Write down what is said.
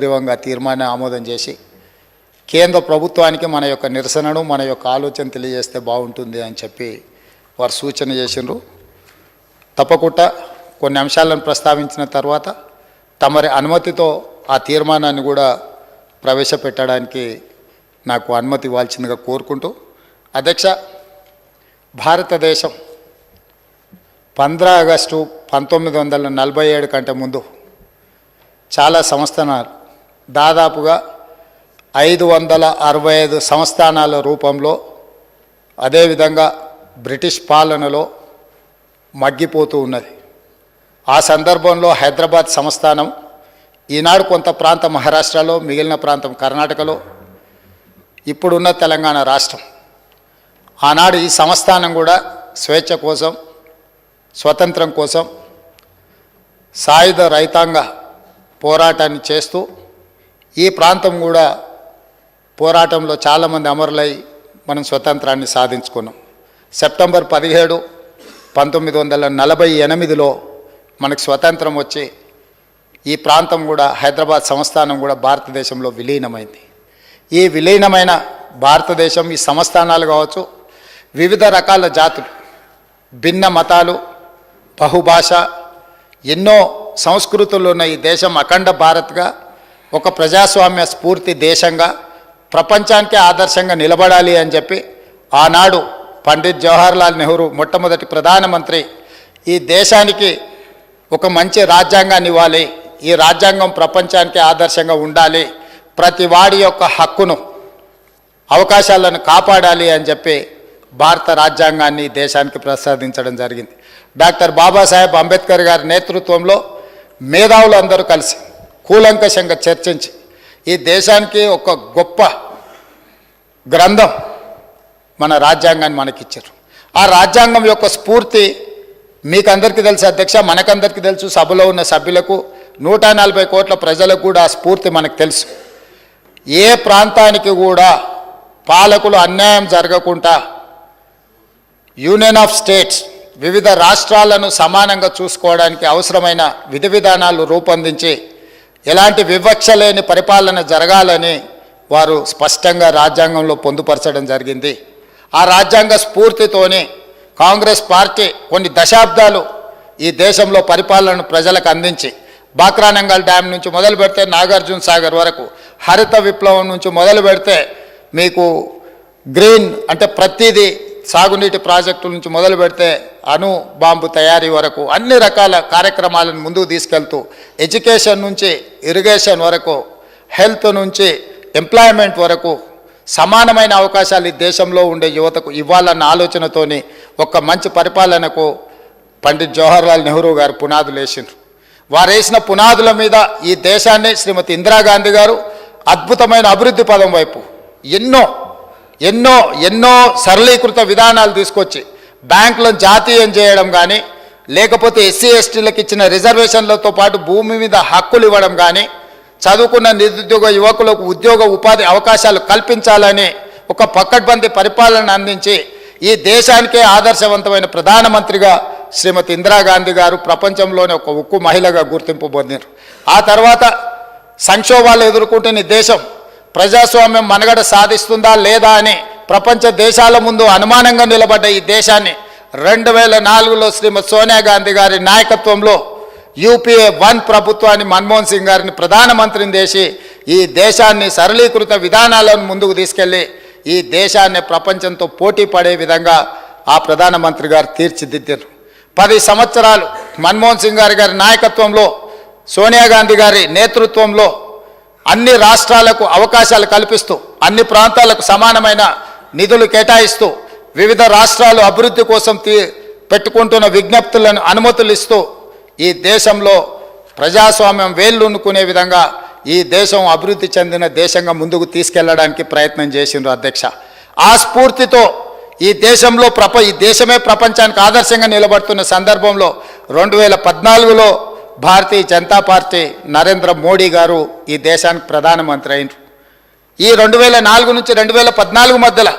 దివంగా తీర్మానం ఆమోదం చేసి కేంద్ర ప్రభుత్వానికి మన యొక్క నిరసనను మన యొక్క ఆలోచన తెలియజేస్తే బాగుంటుంది అని చెప్పి వారు సూచన చేసిండ్రు. తప్పకుండా కొన్ని అంశాలను ప్రస్తావించిన తర్వాత తమరి అనుమతితో ఆ తీర్మానాన్ని కూడా ప్రవేశపెట్టడానికి నాకు అనుమతి ఇవ్వాల్సిందిగా కోరుకుంటూ, అధ్యక్ష, భారతదేశం 15 ఆగస్టు 1947 కంటే ముందు చాలా సంస్థానాలు దాదాపుగా 565 సంస్థానాల రూపంలో అదేవిధంగా బ్రిటిష్ పాలనలో మగ్గిపోతూ ఉన్నది. ఆ సందర్భంలో హైదరాబాద్ సంస్థానం ఈనాడు కొంత ప్రాంతం మహారాష్ట్రలో, మిగిలిన ప్రాంతం కర్ణాటకలో, ఇప్పుడున్న తెలంగాణ రాష్ట్రం. ఆనాడు ఈ సంస్థానం కూడా స్వేచ్ఛ కోసం, స్వతంత్రం కోసం సాయుధ రైతాంగ పోరాటాన్ని చేస్తూ ఈ ప్రాంతం కూడా పోరాటంలో చాలామంది అమరులై మనం స్వతంత్రాన్ని సాధించుకున్నాం. సెప్టెంబర్ 17, 1948లో మనకు స్వతంత్రం వచ్చి ఈ ప్రాంతం కూడా హైదరాబాద్ సంస్థానం కూడా భారతదేశంలో విలీనమైంది. ఈ విలీనమైన భారతదేశం, ఈ సంస్థానాలు కావచ్చు, వివిధ రకాల జాతులు, భిన్న మతాలు, బహుభాష, ఎన్నో సంస్కృతులు ఉన్న ఈ దేశం అఖండ భారత్గా ఒక ప్రజాస్వామ్య స్ఫూర్తి దేశంగా ప్రపంచానికి ఆదర్శంగా నిలబడాలి అని చెప్పి ఆనాడు పండిత్ జవహర్లాల్ నెహ్రూ మొట్టమొదటి ప్రధానమంత్రి ఈ దేశానికి ఒక మంచి రాజ్యాంగాన్ని ఇవ్వాలి, ఈ రాజ్యాంగం ప్రపంచానికి ఆదర్శంగా ఉండాలి, ప్రతి వాడి యొక్క హక్కును, అవకాశాలను కాపాడాలి అని చెప్పి భారత రాజ్యాంగాన్ని దేశానికి ప్రసాదించడం జరిగింది. డాక్టర్ బాబాసాహెబ్ అంబేద్కర్ గారి నేతృత్వంలో మేధావులు అందరూ కలిసి కూలంకషంగా చర్చించి ఈ దేశానికి ఒక గొప్ప గ్రంథం మన రాజ్యాంగాన్ని మనకిచ్చారు. ఆ రాజ్యాంగం యొక్క స్ఫూర్తి మీకు అందరికీ తెలుసు అధ్యక్ష, మనకందరికీ తెలుసు, సభలో ఉన్న సభ్యులకు, 140 కోట్ల ప్రజలకు కూడా ఆ స్ఫూర్తి మనకు తెలుసు. ఏ ప్రాంతానికి కూడా పాలకులు అన్యాయం జరగకుండా యూనియన్ ఆఫ్ స్టేట్స్, వివిధ రాష్ట్రాలను సమానంగా చూసుకోవడానికి అవసరమైన విధి విధానాలు రూపొందించి ఎలాంటి వివక్ష లేని పరిపాలన జరగాలని వారు స్పష్టంగా రాజ్యాంగంలో పొందుపరచడం జరిగింది. ఆ రాజ్యాంగ స్ఫూర్తితోనే కాంగ్రెస్ పార్టీ కొన్ని దశాబ్దాలు ఈ దేశంలో పరిపాలనను ప్రజలకు అందించి బాక్రానంగల్ డ్యామ్ నుంచి మొదలు పెడితే నాగార్జున సాగర్ వరకు, హరిత విప్లవం నుంచి మొదలు పెడితే మీకు గ్రీన్ అంటే ప్రతిదీ సాగునీటి ప్రాజెక్టుల నుంచి మొదలు పెడితే అణు బాంబు తయారీ వరకు అన్ని రకాల కార్యక్రమాలను ముందుకు తీసుకెళ్తూ ఎడ్యుకేషన్ నుంచి ఇరిగేషన్ వరకు, హెల్త్ నుంచి ఎంప్లాయ్మెంట్ వరకు సమానమైన అవకాశాలు ఈ దేశంలో ఉండే యువతకు ఇవ్వాలన్న ఆలోచనతోని ఒక మంచి పరిపాలనకు పండిత్ జవహర్లాల్ నెహ్రూ గారు పునాదులు వేసిండ్రు. వారు వేసిన పునాదుల మీద ఈ దేశాన్ని శ్రీమతి ఇందిరాగాంధీ గారు అద్భుతమైన అభివృద్ధి పదం వైపు ఎన్నో ఎన్నో ఎన్నో సరళీకృత విధానాలు తీసుకొచ్చి బ్యాంకులను జాతీయం చేయడం కానీ, లేకపోతే ఎస్సీ ఎస్టీలకు ఇచ్చిన రిజర్వేషన్లతో పాటు భూమి మీద హక్కులు ఇవ్వడం కానీ, చదువుకున్న నిరుద్యోగ యువకులకు ఉద్యోగ ఉపాధి అవకాశాలు కల్పించాలని ఒక పకడ్బందీ పరిపాలన అందించి ఈ దేశానికే ఆదర్శవంతమైన ప్రధానమంత్రిగా శ్రీమతి ఇందిరాగాంధీ గారు ప్రపంచంలోనే ఒక ఉక్కు మహిళగా గుర్తింపు పొందారు. ఆ తర్వాత సంక్షోభాలు ఎదుర్కొంటున్న దేశం ప్రజాస్వామ్యం మనుగడ సాధిస్తుందా లేదా అని ప్రపంచ దేశాల ముందు అనుమానంగా నిలబడ్డ ఈ దేశాన్ని 2004లో శ్రీమతి సోనియా గాంధీ గారి నాయకత్వంలో UPA 1 ప్రభుత్వాన్ని, మన్మోహన్ సింగ్ గారిని ప్రధానమంత్రిని చేసి ఈ దేశాన్ని సరళీకృత విధానాలను ముందుకు తీసుకెళ్ళి ఈ దేశాన్ని ప్రపంచంతో పోటీ పడే విధంగా ఆ ప్రధానమంత్రి గారు తీర్చిదిద్దారు. 10 సంవత్సరాలు మన్మోహన్ సింగ్ గారి నాయకత్వంలో, సోనియా గాంధీ గారి నేతృత్వంలో అన్ని రాష్ట్రాలకు అవకాశాలు కల్పిస్తూ, అన్ని ప్రాంతాలకు సమానమైన నిధులు కేటాయిస్తూ, వివిధ రాష్ట్రాలు అభివృద్ధి కోసం పెట్టుకుంటున్న విజ్ఞప్తులను అనుమతులు ఇస్తూ ఈ దేశంలో ప్రజాస్వామ్యం వేళ్ళునుకునే విధంగా ఈ దేశం అభివృద్ధి చెందిన దేశంగా ముందుకు తీసుకెళ్లడానికి ప్రయత్నం చేసిండ్రు అధ్యక్ష. ఆ స్ఫూర్తితో ఈ దేశంలో ఈ దేశమే ప్రపంచానికి ఆదర్శంగా నిలబడుతున్న సందర్భంలో 2014లో భారతీయ జనతా పార్టీ నరేంద్ర మోడీ గారు ఈ దేశానికి ప్రధానమంత్రి అయినారు. ఈ 2004 నుంచి 2014 మధ్యలో